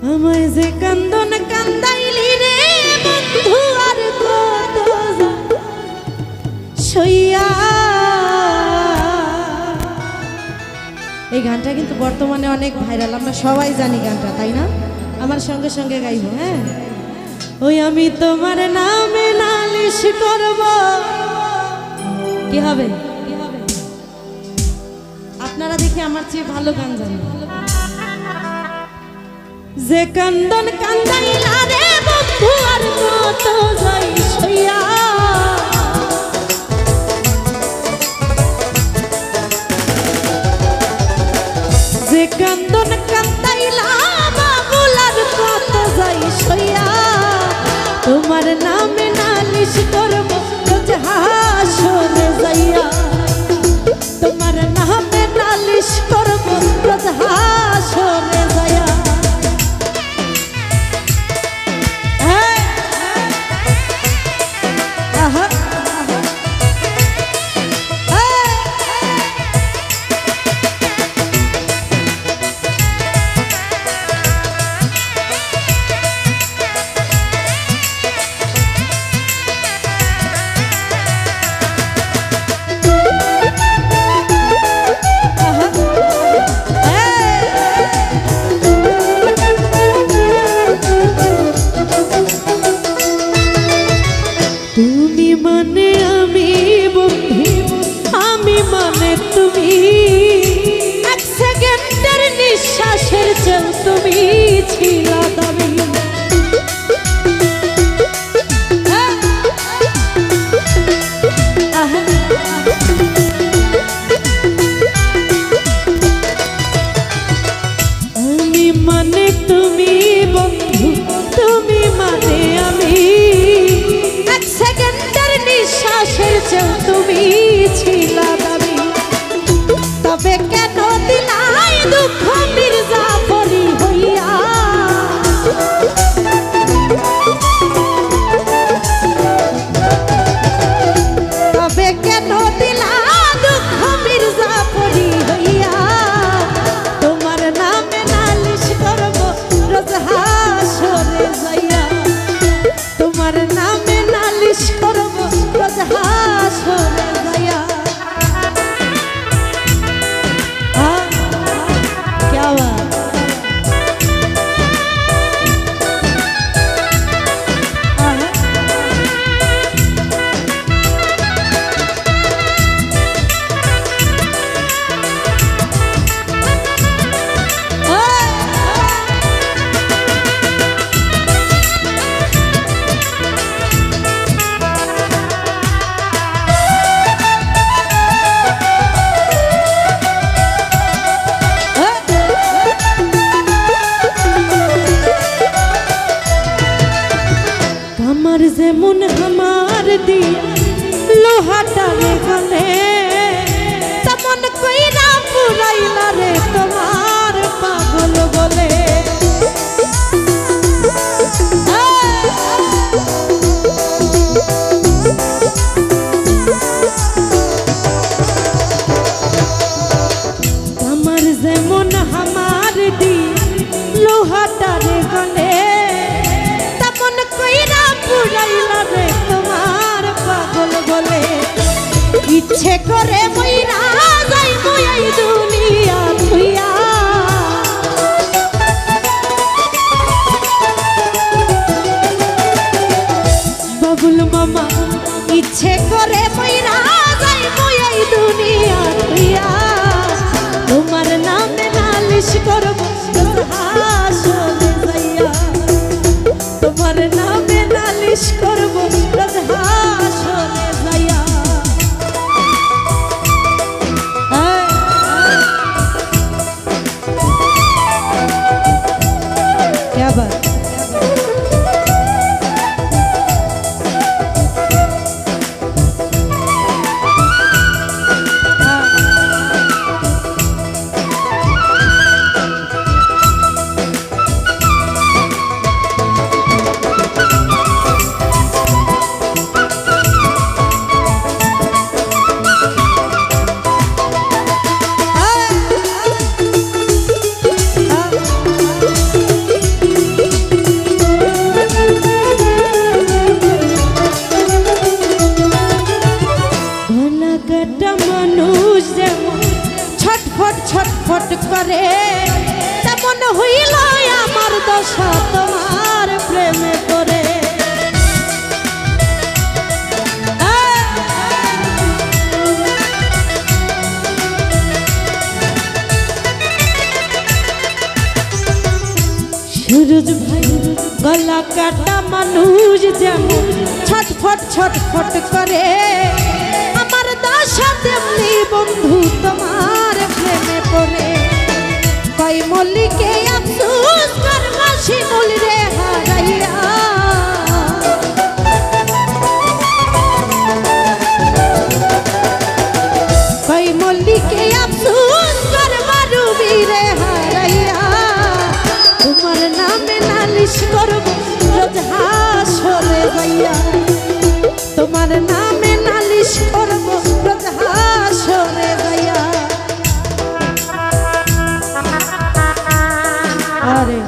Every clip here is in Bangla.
আমায় যে কান্দন কান্দাইলি রে বন্ধু আর কত সইয়া। এই গানটা কিন্তু বর্তমানে অনেক ভাইরাল, আমরা সবাই জানি গানটা, তাই না? আমার সঙ্গে সঙ্গে গাইব। হ্যাঁ, ওই আমি তোমার নামে নালিশ করব। কি হবে? আপনারা দেখি আমার চেয়ে ভালো গান জানেন। যে কান্দন কান্দাইলা রে বন্ধু আর কত যাই সইয়া। যে কান্দন কান্দাইলা বাবুল আর কত যাই সইয়া। তোমার নামে নালিশ করব রোজ হাসরে যাইয়া। তোমার নামে নালিশ করব রোজ হাসরে যাইয়া। তুমি মানে আমি বন্ধু, আমি মানে তুমি। এক সেকেন্ডের নিঃশ্বাসের চেয়েও তুমি ছিলা দামি। আমি মানে তুমি বন্ধু, তুমি মানে আমি। সেকেন্ডের নিঃশ্বাসের চেয়েও তুমি ছিলা দামি। তবে কেন দিলাই দুঃখ মির্জাফরি হইয়া। তবে কেন দিলা দুঃখ মির্জাফরি হইয়া। তোমার নামে নালিশ করব রোজ হাসরে যাইয়া। তোমার নামে নালিশ করব রোজ হাসরে যাইয়া। क्या बात। আমার যেমন আমার দি লোহাটা রে গলে, তেমন কইরা পুরাইলা রে তোমার পাগল বলে। আমার যেমন আমার দি লোহাটা রে গলে, তেমন কইরা পুরাইলা রে তোমার পাগল বলে। ইচ্ছে করে মইরা যাই এই দুনিয়া থুইয়া। বাবুল মামা ইচ্ছে করে মইরা যাই এই দুনিয়া থুইয়া। তোমার নামে নালিশ করব রোজ হাসরে যাইয়া। তোমার নামে নালিশ করব রোজ হাসরে যাইয়া। क्या बात। দশা তোমার প্রেমে পড়ে। সুরজ ভাই গলা কাটা মানুষ যেমন ছটফট ছটফট করে, আমার দশা তেমনি বন্ধু তোমার প্রেমে পড়ে। কই মল্লিকে আফসোস করবা শিমুল রে হারাইয়া, কই মল্লিকে আফসোস করবা রুবি রে হারাইয়া। তোমার নামে নালিশ করব রোজ হাসরে যাইয়া, তোমার নামে নালিশ করব রোজ হাসরে যাইয়া। আরে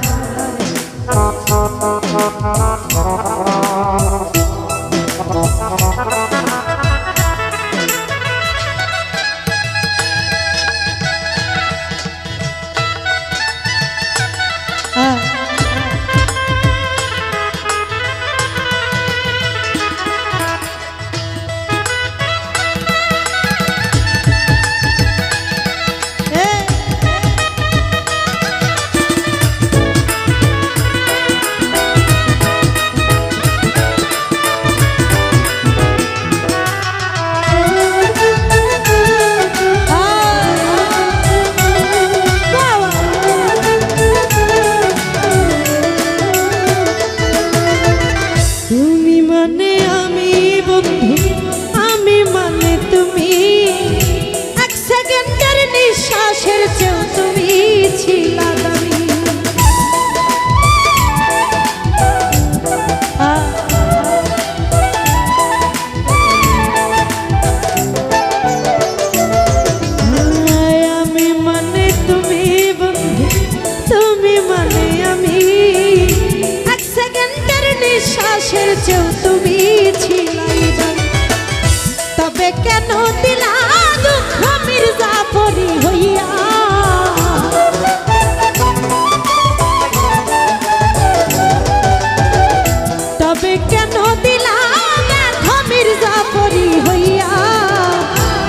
তুমি ছিলাই জানি, তবে কেন দিলা দুঃখ মির্জাফরি হইয়া। তবে কেন দিলা দুঃখ মির্জাফরি হইয়া।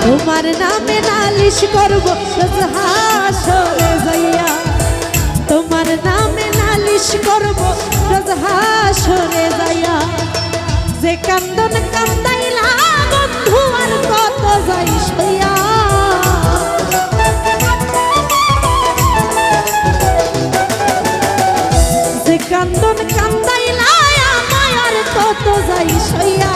তোমার নামে নালিশ করব রোজ হাসরে যাইয়া, তোমার নামে নালিশ করব রোজ হাসরে যাইয়া। যে কান্দন কান্দাইলা বন্ধু আর কত যাই সইয়া, যে কান্দন কান্দাইলা আমায় আর কত যাই সইয়া।